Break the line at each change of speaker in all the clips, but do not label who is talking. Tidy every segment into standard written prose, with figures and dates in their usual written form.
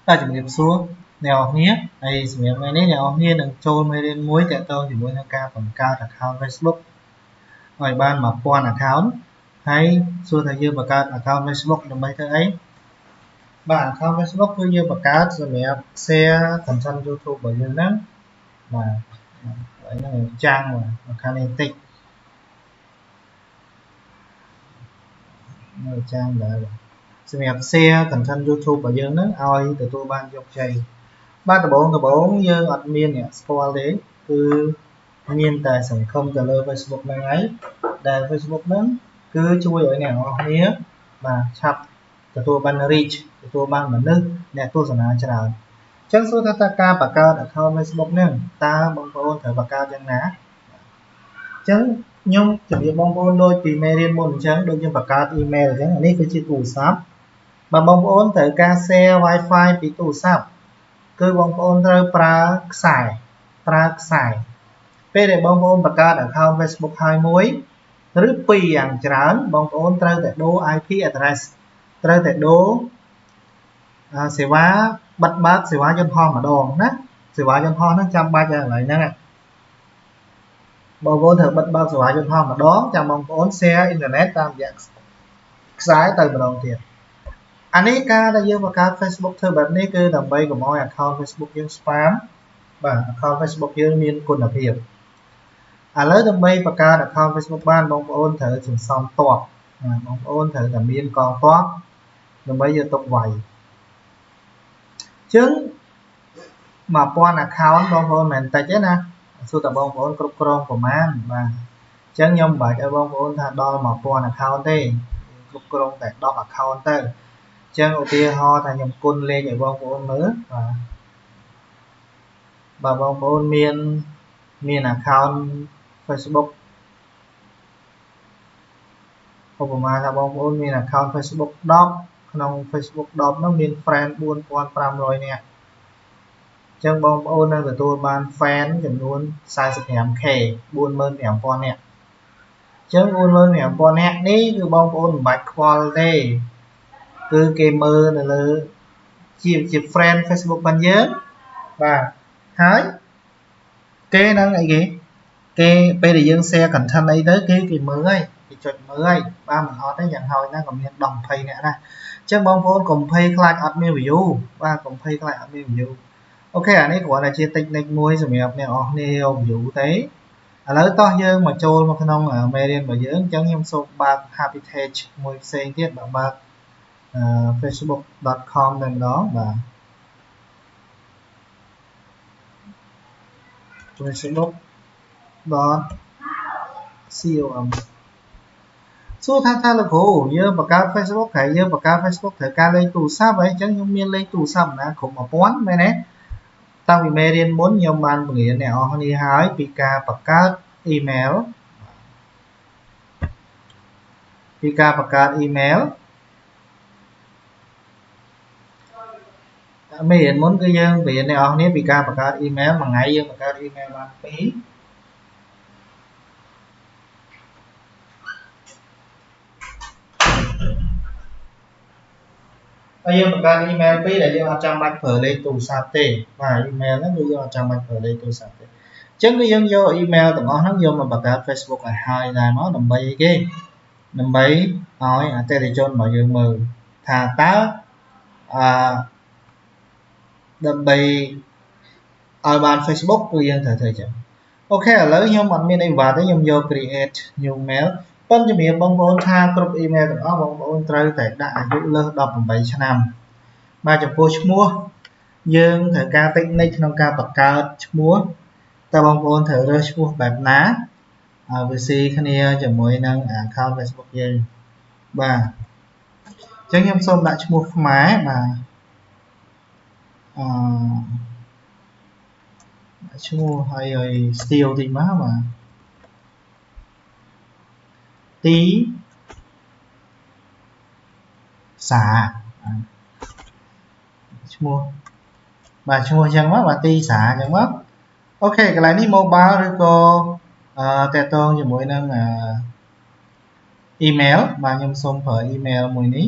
ta chỉ nghiệp số nèo nhé hay sự nghiệp này nèo nhé đừng trôi mới đến muối tại tôi thì muối nâng cao phần cao account Facebook ngoài ban mà quan account hay xua thời gian và cao account Facebook là mấy thứ ấy bạn account Facebook cứ như và cao sự nghiệp xe thành thân YouTube bởi như đó mà vậy là trang mà kinetic trang là sự nghiệp xe thành thân YouTube bởi như đó ai từ tôi ban dọc chạy ba cái bốn như admin nè spoil đấy cứ nhiên tại sản không từ lời Facebook này ấy để Facebook đó cứ chui ở nào nhé và chặt từ tôi ban reach từ tôi ban mà nước nè tôi sẽ nói cho nào chân số ta ca và cao đãเข้า Facebook นึงตาบางคนเถอะvà caoจังนะចឹងខ្ញុំជម្រាបបងប្អូនដូចពីមេរៀនមុនអញ្ចឹងដូចយើងបង្កើត email អញ្ចឹងនេះគឺជាទូរស័ព្ទបើបងប្អូនត្រូវការ share Wi-Fi ពីទូរស័ព្ទគឺបងប្អូនត្រូវប្រើខ្សែពេលដែលបងប្អូនបង្កើត account Facebook ហើយមួយឬពីរយ៉ាងច្រើនបងប្អូនត្រូវតែដូរ IP address ត្រូវតែដូរសេវាបិទបើកសេវាយន្តហោះម្ដងណាសេវាយន្តហោះហ្នឹងចាំបាច់ហើយឥឡូវហ្នឹងបងប្អូនត្រូវបិទបើកសេវាយន្តហោះម្ដងចាំបងប្អូន share internet តាមរយៈខ្សែទៅម្ដងទៀតអានេះការដែលយើងបង្កើត Facebook ធ្វើបែបនេះគឺដើម្បីកុំឲ្យ account Facebook យើង spam បាទ account Facebook យើងមានគុណភាពឥឡូវដើម្បីបង្កើត account Facebook បានបងប្អូនត្រូវសន្សំទ័ពបងប្អូនត្រូវតែមានកងទ័ពដើម្បីយកទុកវាយចឹង1000 account បងប្អូនមិនតិចទេណាសួរតើបងប្អូនគ្រប់គ្រងប្រមាណបាទចឹងខ្ញុំមិនបាច់ឲ្យបងប្អូនថាដល់1000 account ទេគ្រប់គ្រងតែ10 account ទៅចឹងឧទាហរណ៍ថាខ្ញុំគុណលេខឲ្យបងប្អូនមើលបាទបងប្អូនមាន account Facebook ឧបមាថាបងប្អូនមាន account Facebook 10ក្នុង Facebook 10នោះមាន friend 4500 នាក់ចឹងបងប្អូននឹងទទួលបាន fan ចំនួន 45k 45000 នាក់ចឹង 45000 នាក់នេះគឺបងប្អូនមិនបាច់ខ្វល់ទេគឺគេមើលនៅលើជា friend Facebook របស់យើងបាទហើយគេនឹងអីគេពេលដែលយើង share content អីទៅគេមើលហើយគេចុចមើលហើយបាទមិនអត់ទេយ៉ាងហោចណាស់ក៏មាន10 20នាក់ដែរអញ្ចឹងបងប្អូនកុំភ័យខ្លាចអត់មាន view បាទកុំភ័យខ្លាចអត់មាន view អូខេអានេះគ្រាន់តែជា technique មួយសម្រាប់អ្នកនរគ្នាយក view ទេឥឡូវតោះយើងមកចូលមកក្នុងមេរៀនរបស់យើងអញ្ចឹងខ្ញុំសូមបើក happy page មួយផ្សេងទៀតបើក facebook.com តែម្ដងបាទ facebook.com សួរថាលោកគ្រូយើងបង្កើត Facebook ហើយយើងបង្កើត Facebook ត្រូវការលេខទូរស័ព្ទហើយអញ្ចឹងខ្ញុំមានលេខទូរស័ព្ទណាគ្រប់ 1000 មែនទេតាំងពីមេរៀនមុនខ្ញុំបានបង្រៀនអ្នកនរគ្នាហើយពីការបង្កើត email មេរៀនមុនគឺយើងបង្រៀនអ្នកនរគ្នាពីការបង្កើត email មួយថ្ងៃយើងបង្កើត email បាន2ហើយយើងបង្កើត email 2ដែលយើងអត់ចាំបាច់ប្រើលេខទូរស័ព្ទទេបាទ email ហ្នឹងគឺយើងអត់ចាំបាច់ប្រើលេខទូរស័ព្ទទេអញ្ចឹងគឺយើងយក email ទាំងអស់ហ្នឹងយកមកបង្កើត Facebook ឲ្យហើយដែរមកដើម្បីអីគេដើម្បីឲ្យអតិថិជនរបស់យើងមើលថាតើដើម្បីឲ្យបាន Facebook គឺយើងត្រូវធ្វើចឹងអូខេឥឡូវខ្ញុំអត់មានអីវ៉ាទេខ្ញុំយក create new mail ប៉ុន្តែជំរាបបងប្អូនថាគ្រប់ email ទាំងអស់បងប្អូនត្រូវតែដាក់អាយុលើស18ឆ្នាំបាទចំពោះឈ្មោះយើងត្រូវការ technique ក្នុងការបង្កើតឈ្មោះតើបងប្អូនត្រូវរើសឈ្មោះបែបណាឲ្យវាស៊ីគ្នាជាមួយនឹង account Facebook យើងបាទអញ្ចឹងខ្ញុំសូមដាក់ឈ្មោះខ្មែរបាទឈ្មោះឲ្យ style តិចមកបាទទីសាឈ្មោះបាទឈ្មោះអញ្ចឹងមកបាទទីសាអញ្ចឹងមកអូខេកន្លែងនេះ mobile ឬក៏តេតងជាមួយនឹង email បាទខ្ញុំសូមប្រើ email មួយនេះ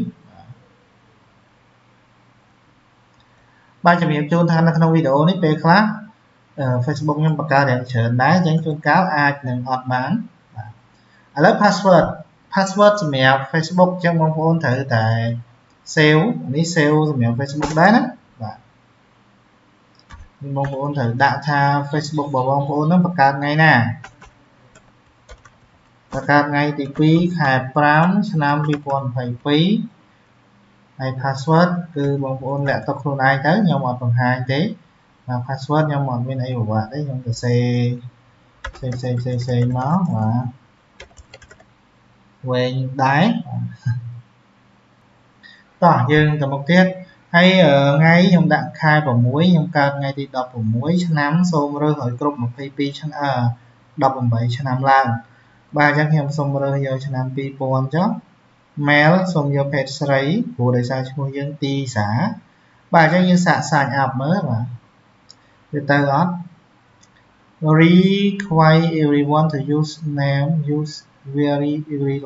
បាទជំរាបជូនថានៅក្នុងវីដេអូនេះពេលខ្លះ Facebook ខ្ញុំបង្កើតយ៉ាងច្រើនដែរអញ្ចឹងជួនកាលអាចនឹងអត់បានបាទឥឡូវ password សម្រាប់ Facebook អញ្ចឹងបងប្អូនត្រូវតែ save នេះ save សម្រាប់ Facebook ដែរណាបាទបងប្អូនត្រូវដាក់ថា Facebook របស់បងប្អូនហ្នឹងបង្កើតថ្ងៃណាបង្កើតថ្ងៃទី2ខែ5ឆ្នាំ2022ហើយ password គឺបងប្អូនលាក់ទុកខ្លួនឯងទៅខ្ញុំអត់បង្ហាញទេបាទ password ខ្ញុំអត់មានអីពិបាកទេខ្ញុំទៅសេមកបាទវែងដែរតោះយើងទៅមុខទៀតហើយថ្ងៃខ្ញុំដាក់ខែ6ខ្ញុំកើតថ្ងៃទី16ឆ្នាំសូមរើសឲ្យគ្រប់22ឆ្នាំ18ឆ្នាំឡើងបាទអញ្ចឹងខ្ញុំសូមរើសយកឆ្នាំ2000ចុះ mail សូមយកភេទស្រីព្រោះដោយសារឈ្មោះយើងទីសាបាទអញ្ចឹងយើងសាក sign up មើលបាទវាទៅអត់ require everyone to use name use very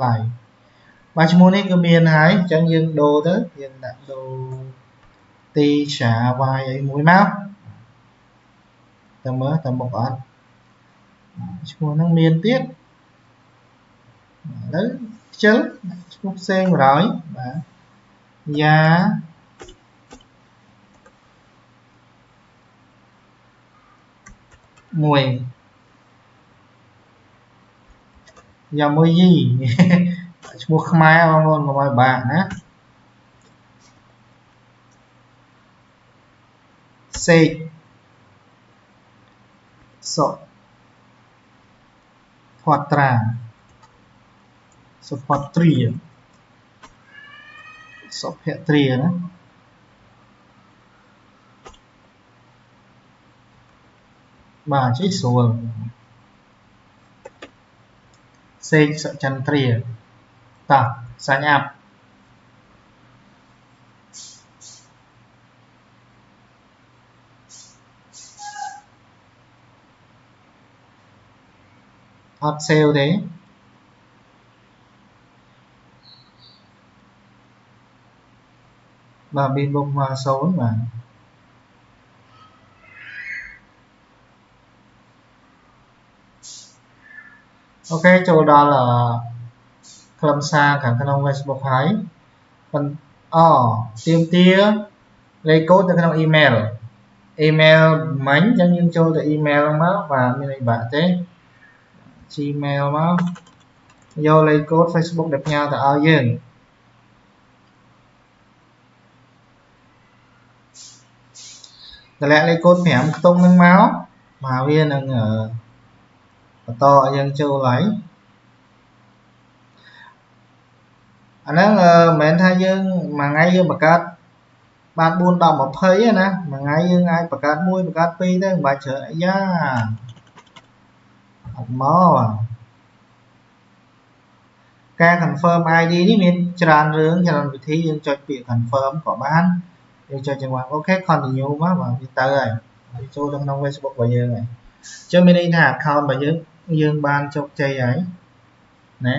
live បាទឈ្មោះនេះគឺមានហើយអញ្ចឹងយើងដូរទៅយើងដាក់ដូរទីសា y អីមួយមកទៅមើលទៅមុខអត់ឈ្មោះហ្នឹងមានទៀតឥឡូវខ្ជិលឈ្មោះផ្សេងបណ្ដោយបាទយ៉ាមួយយ៉ាមួយយីឈ្មោះខ្មែរបងប្អូនកុំឲ្យបាក់ណាសេកសុផត្រាសុផត្រាសុភត្រាណាបាទជិះស្រួលសេកសុចន្ទ្រាតោះសាញ់អាប់អត់ save ទេបាទ Binbook មក0បាទអូខេចូលដល់ខ្លឹមសារខាងក្នុង Facebook ហើយទាមទារលេខកូដនៅក្នុង email មិញអញ្ចឹងយើងចូលទៅ email មកបាទមានអីបាក់ទេ Gmail មកយកលេខកូដ Facebook ដែលផ្ញើទៅឲ្យយើងតម្លាក់លេខកូដ5ខ្ទង់នឹងមកបាទវានឹងបន្តឲ្យយើងចូលហើយអាហ្នឹងមិនមែនថាយើងមួយថ្ងៃយើងបង្កើតបាន4 10 20ណាមួយថ្ងៃយើងអាចបង្កើត1បង្កើត2ទៅមិនបាច់ច្រើនអាយ៉ាអត់មកការ confirm ID នេះមានច្រើនរឿងច្រើនវិធីយើងចុចពាក្យ confirm ក៏បានយើងចុចចង្វាក់អូខេ continue មកបាទវាទៅហើយចូលទៅក្នុង Facebook របស់យើងហើយអញ្ចឹងមានន័យថា account របស់យើងបានជោគជ័យហើយណា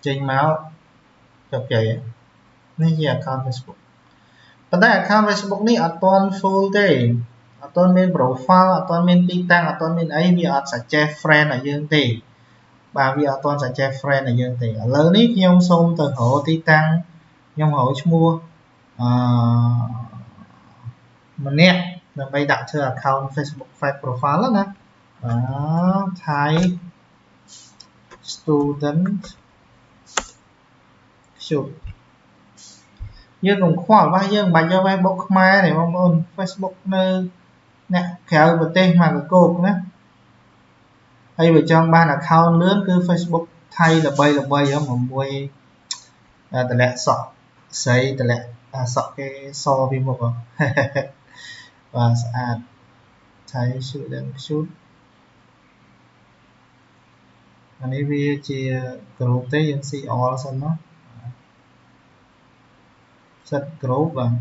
ចេញមកជោគជ័យនេះជា account Facebook ប៉ុន្តែ account Facebook នេះអត់ទាន់ full ទេអត់ទាន់មាន profile អត់ទាន់មានទីតាំងអត់ទាន់មានអីវាអត់ suggest friend ឲ្យយើងទេបាទវាអត់ទាន់ suggest friend ឲ្យយើងទេឥឡូវនេះខ្ញុំសូមទៅរកទីតាំងខ្ញុំរកឈ្មោះម្នាក់ដើម្បីដាក់ធ្វើ account Facebook fake profile ណាThai student ជួបយើងកុំខ្វល់បាទយើងមិនបាច់យក Facebook ខ្មែរទេបងប្អូន Facebook នៅអ្នកក្រៅប្រទេសមកកកោកណាហើយបើចង់បាន account លឿនគឺ Facebook ថៃល្បីមួយតម្លាក់សក់ស្រីតម្លាក់សក់គេសពីមុខបាទស្អាត Thai student ជួបអានេះវាជា group ទេយើង see all សិនមកset group បាទ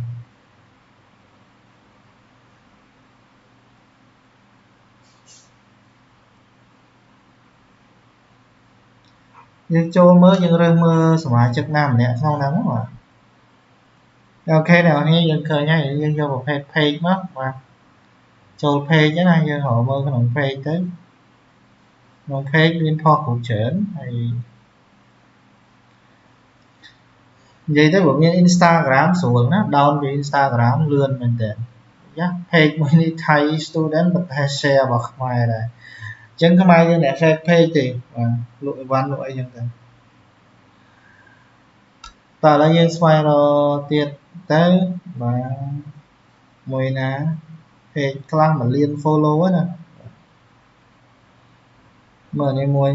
យើងចូលមើលយើងរើសមើលសមាជិកណាម្នាក់ក្នុងហ្នឹងបាទ ok nào nghe dân khởi nha dân vô một page mất vàចូល page ណាយើងរកមើលក្នុង page ទៅក្នុង page មានផុសគ្រប់ច្រើនហើយនិយាយទៅបើមាន Instagram ស្រួលណា down ពី Instagram លឿនមែនតើយ៉ា page មួយនេះ Thai student ប៉ុន្តែ share របស់ខ្មែរដែរអញ្ចឹងខ្មែរយើងអ្នក fake page ទេបាទលក់អីវ៉ាន់លក់អីចឹងទៅតើឥឡូវយើងស្វែងរកទៀតទៅបាទមួយណា page ខ្លះ1លាន follow ណាមើលនេះមួយ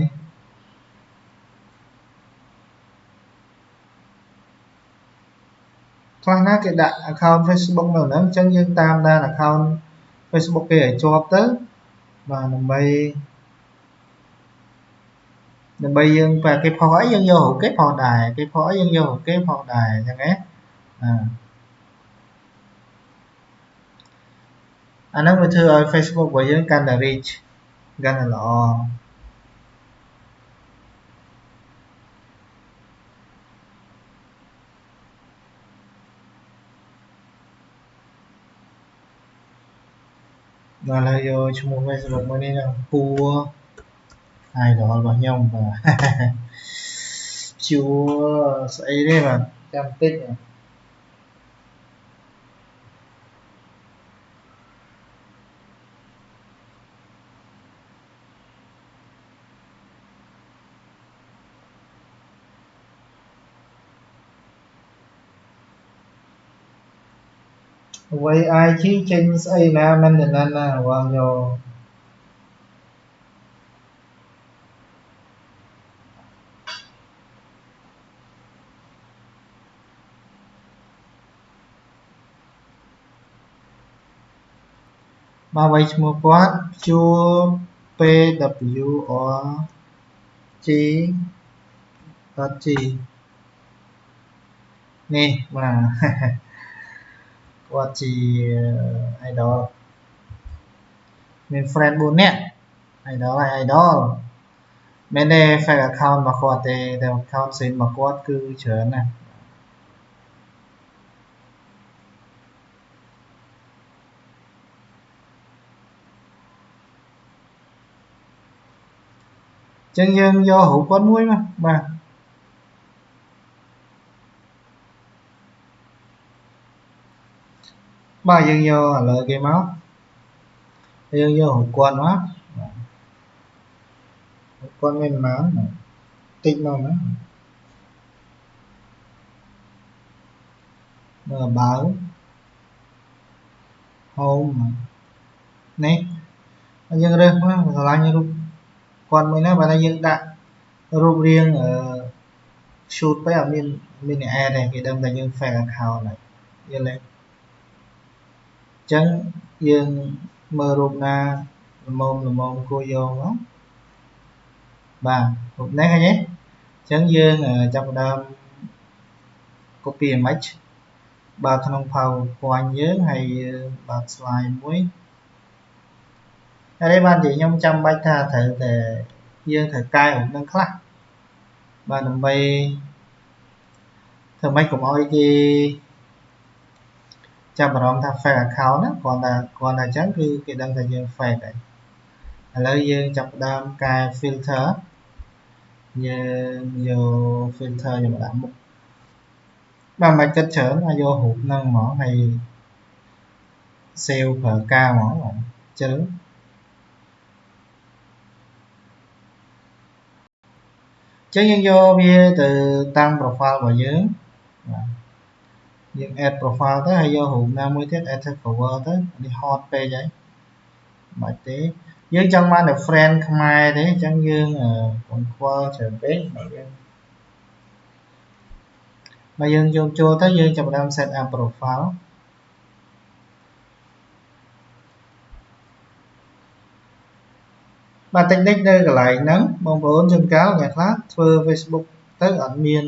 ខ្លះណាគេដាក់ account Facebook នៅហ្នឹងអញ្ចឹងយើងតាមដាន account Facebook គេឲ្យជាប់ទៅបាទដើម្បីយើងបើគេផុសអីយើងយករូបគេផុសដែរគេផុសអីយើងយករូបគេផុសដែរអញ្ចឹងណាអាហ្នឹងវាធ្វើឲ្យ Facebook របស់យើងកាន់តែ reach កាន់តែល្អដល់ហើយយកឈ្មោះ Facebook មួយនេះហ្នឹងពួរ idol របស់ខ្ញុំបាទជួស្អីទេបាទចាំតិចអ្វី IG ចេញស្អីណាមិនណាណាបងយកមកໄວឈ្មោះគាត់ជួ PWRG .g នេះបាទគាត់ជា idol មាន friend 4នាក់ idol ហើយ idol មែនទេ fake account របស់គាត់ទេតែ account ផ្សេងរបស់គាត់គឺច្រើនណាស់ចឹងយើងយករូបគាត់មួយមកបាទបាទយើងយកឥឡូវគេមកយើងយករូបគាត់មករូបគាត់មានប៉ុន្មានតិចមកណាមើលបើ home នេះយើងរើសមកស្រឡាញ់រូបគាត់មួយណាបើថាយើងដាក់រូបរាងshoot ទៅអត់មានអ្នក add ទេគេដឹងតែយើង fake account ហើយយល់ទេអញ្ចឹងយើងមើលរូបណាល្មមគួរយកមកបាទរូបនេះឃើញទេអញ្ចឹងយើងចាប់ផ្ដើម copy image បើក្នុង PowerPoint យើងហើយបើក slide មួយហើយបានជាខ្ញុំចាំបាច់ថាត្រូវតែយើងត្រូវកែរូបនឹងខ្លះបាទដើម្បីធ្វើម៉េចកុំឲ្យគេចាប់អារម្មណ៍ថា fake account ណាគ្រាន់តែអញ្ចឹងគឺគេដឹងថាយើង fake ហើយឥឡូវយើងចាប់ផ្ដើមកែ filter យើងយក filter យកមកដាក់មុខបាទមិនគិតច្រើនយករូបហ្នឹងហ្មងហើយ save ប្រើការហ្មងបាទជិលចឹងយើងយកវាទៅតាំង profile របស់យើងបាទយើង add profile ទៅហើយយករូបណាមួយទៀត add to cover ទៅនេះ hot ពេកហើយបាច់ទេយើងចង់បានតែ friend ខ្មែរទេអញ្ចឹងយើងបង្ខល់ច្រើនពេកបើយើងយកចូលទៅយើងចាប់ផ្ដើម set up profile បាទតិចនៅកន្លែងហ្នឹងបងប្អូនជួនកាលអ្នកខ្លះធ្វើ Facebook ទៅអត់មាន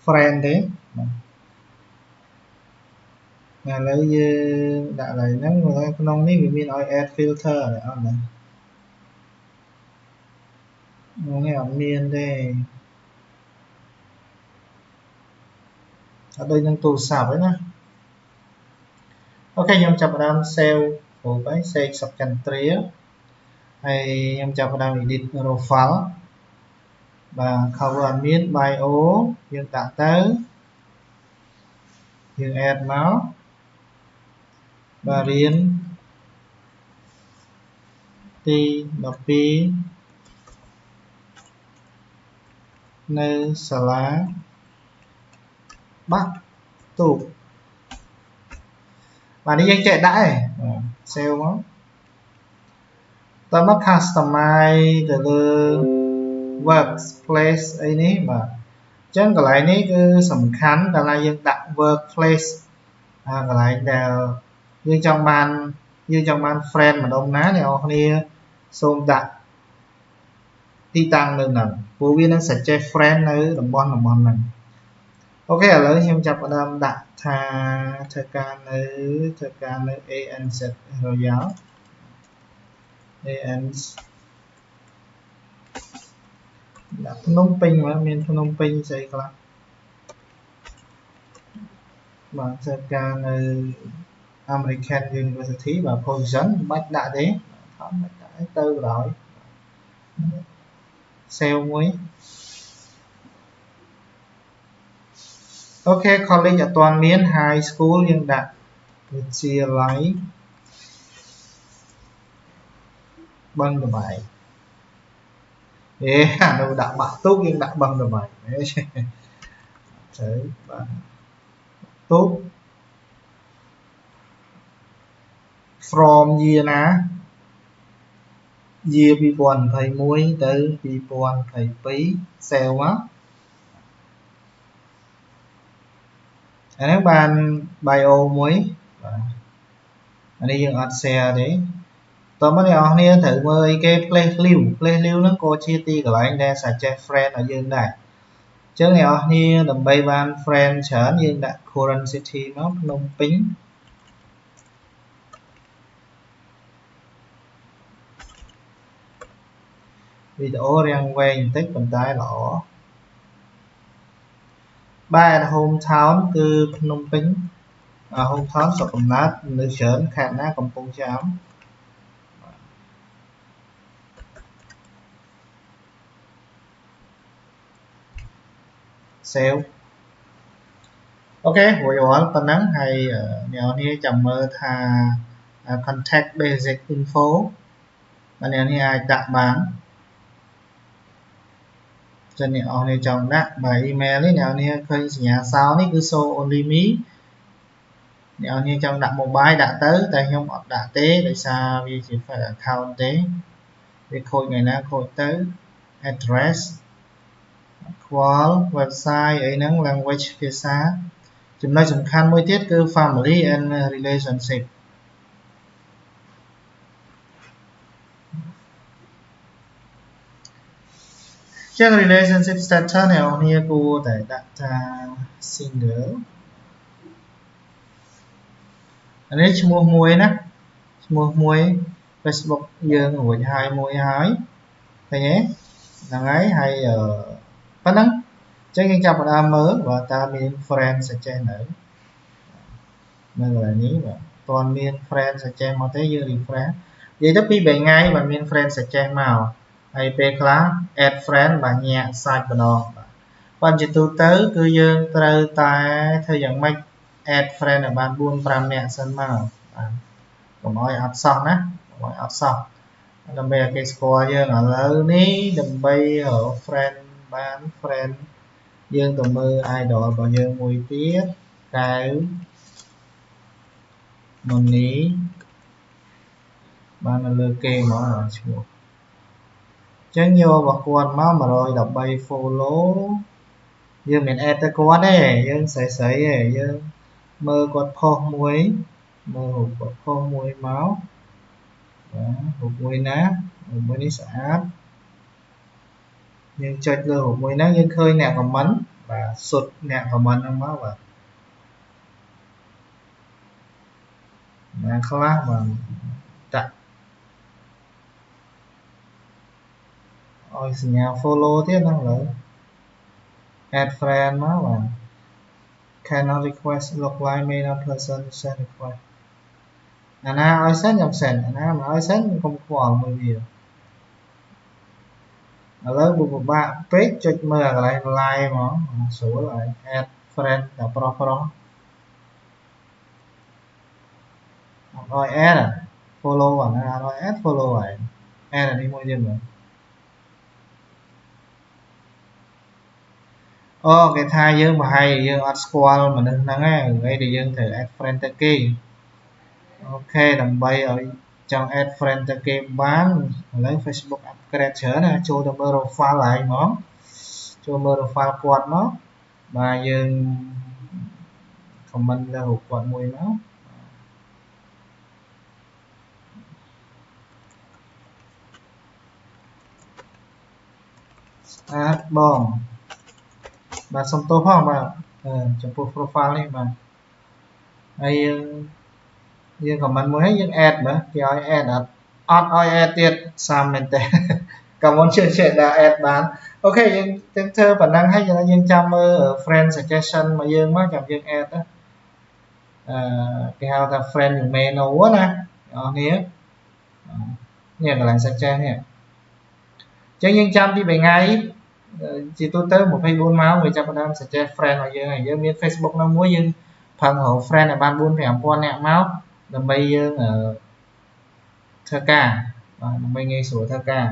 friend ទេបាទឥឡូវយើងដាក់កន្លែងហ្នឹងក្នុងនេះវាមានឲ្យ add filter អត់ណានេះអត់មានទេអត់ដូចនឹងទូរស័ព្ទទេណា ខ្ញុំចាប់ផ្ដើម save ព្រោះទៅ save subcountry ហើយខ្ញុំចាប់ផ្ដើម edit raw file បាទ cover admin bio យើងដាក់ទៅយើង add មកបាទរៀនទី12នៅសាលាបាក់ទូកបាទនេះយើងចេះដាក់ឯង save មកតើមក customize ទៅលើ workplace អីនេះបាទអញ្ចឹងកន្លែងនេះគឺសំខាន់កាលណាយើងដាក់ workplace កន្លែងដែលយើងចង់បាន friend ម្ដុំណាអ្នកនរគ្នាសូមដាក់ទីតាំងនៅហ្នឹងព្រោះវានឹង suggest friend នៅតំបន់ហ្នឹងអូខេឥឡូវខ្ញុំចាប់ផ្ដើមដាក់ថាធ្វើការនៅ ANZ Royal ANZ ដាក់ភ្នំពេញមកមានភ្នំពេញស្អីខ្លះបាទធ្វើការនៅ American University បាទ position មិនបាច់ដាក់ទេអត់បាច់ដាក់ទៅបណ្ដោយ save មួយអូខេ college អត់ទាន់មាន high school យើងដាក់វិទ្យាល័យបឹងតបែកអានោះដាក់បាក់ទូកយើងដាក់បឹងតបែកទៅបាទទូក from year ណា year 2021ទៅ2022 sale មកអានេះបាន bio មួយបាទអានេះយើងអត់ share ទេតោះមកអ្នកនរគ្នាត្រូវមើលអីគេ place view ហ្នឹងក៏ជាទីកន្លែងដែល suggest friend ឲ្យយើងដែរអញ្ចឹងអ្នកនរគ្នាដើម្បីបាន friend ច្រើនយើងដាក់ current city មកភ្នំពេញវីដេអូរាងវែងបន្តិចប៉ុន្តែល្អបាទ home town គឺភ្នំពេញ home town ស្រុកកំណើតនៅច្រើនខេត្តណាកំពង់ចាមsave អូខេរួចរាល់ប៉ុណ្ណឹងហើយអ្នកនរគ្នាចាំមើលថា contact basic info បាទអ្នកនរគ្នាអាចដាក់បានចឹងអ្នកនរគ្នាចង់ដាក់បាទ email នេះអ្នកនរគ្នាឃើញសញ្ញាសោនេះគឺ show only me អ្នកនរគ្នាចង់ដាក់ mobile ដាក់ទៅតែខ្ញុំអត់ដាក់ទេដោយសារវាជា fake account ទេវាខូចថ្ងៃណាខូចទៅ address ខ្វល់ website អីហ្នឹង language ភាសាចំណុចសំខាន់មួយទៀតគឺ family and relationship ចឹង relationship status អ្នកនរគ្នាគួរតែដាក់ថា single អានេះឈ្មោះមួយណាឈ្មោះមួយ Facebook យើងរួចហើយមួយហើយឃើញទេហ្នឹងហើយហើយប៉ុណ្ណឹងអញ្ចឹងយើងចាប់ផ្ដើមមើលបើតើមាន friend suggest នៅកន្លែងនេះបាទតើមាន friend suggest មកទេយើង refresh និយាយទៅពី3ថ្ងៃបើមាន friend suggest មកហើយពេលខ្លះ add friend បាទញាក់សាច់ម្ដងបាទប៉ុន្តែជាទូទៅគឺយើងត្រូវតែធ្វើយ៉ាងម៉េច add friend ឲ្យបាន4 5នាក់សិនមកបាទកុំឲ្យអត់សោះណាកុំឲ្យអត់សោះដើម្បីឲ្យគេស្គាល់យើងឥឡូវនេះដើម្បីរក friend បាន friend យើងទៅមើល idol របស់យើងមួយទៀតកៅមុននេះបាននៅលើគេមកឈ្មោះអញ្ចឹងយករបស់គាត់មក113 follow យើងមិន add ទៅគាត់ទេយើងស្រីៗទេយើងមើលគាត់ផុសមួយមើលគាត់ផុសមួយមកបាទរូបមួយណារូបមួយនេះស្អាតយើងចុចលើរូបមួយហ្នឹងយើងឃើញអ្នក comment បាទសុទ្ធអ្នក comment ហ្នឹងមកបាទណាខ្លះបាទដាក់ឲ្យសញ្ញា follow ទៀតហ្នឹងលើ add friend មកបាទ cannot request look like may not person send request អាណាឲ្យសិនខ្ញុំសិនអាណាមិនឲ្យសិនកុំខ្វល់មួយវាឥឡូវពិបាកពេកចុចមើលកន្លែង like ហ្មងស្រួលហើយ add friend តែប្រុសអត់ឲ្យ add follow អាណាអត់ឲ្យ add follow ហើយ add អានេះមួយទៀតមើលអូគេថាយើងប្រហែលយើងអត់ស្គាល់មនុស្សហ្នឹងឯងដែលយើងត្រូវ add friend ទៅគេអូខេដើម្បីឲ្យចង់ add friend ទៅគេបានឥឡូវ Facebook upgrade ច្រើនណាចូលទៅមើល profile ហើយហ្មងចូលមើល profile គាត់មកបាទយើង comment លើរូបគាត់មួយមកស្អាតបងបាទសុំទោសផងបាទចំពោះ profile នេះបាទហើយយើង comment មួយហើយយើង add មើលគេឲ្យ add អត់ឲ្យ add ទៀតសាមមែនទេក៏មុនជឿដាក់ add បានអូខេយើងធ្វើប៉ុណ្ណឹងហើយយើងចាំមើល friend suggestion មកយើងមកចាំយើង add ទៅគេហៅថា friend menu ណាអ្នកនរនេះកន្លែង suggest នេះអញ្ចឹងយើងចាំទី3ថ្ងៃជាទូទៅ24ម៉ោងវាចាប់ផ្ដើម suggest friend របស់យើងហើយយើងមាន Facebook នៅមួយយើងផឹងរក friend ឲ្យបាន 4-5,000 នាក់មកដើម្បីយើងធ្វើការបាទដើម្បីងាយស្រួលធ្វើការ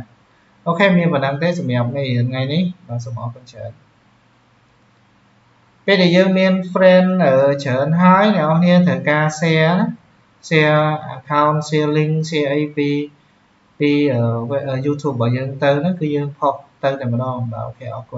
អូខេមានប៉ុណ្ណឹងទេសម្រាប់ថ្ងៃនេះបាទសូមអរគុណច្រើនពេលដែលយើងមាន friend ច្រើនហើយអ្នកនរត្រូវការ share ណា share account share link share អីពី YouTube របស់យើងទៅហ្នឹងគឺយើងផុសទៅតែម្ដងបាទអូខេអរគុណ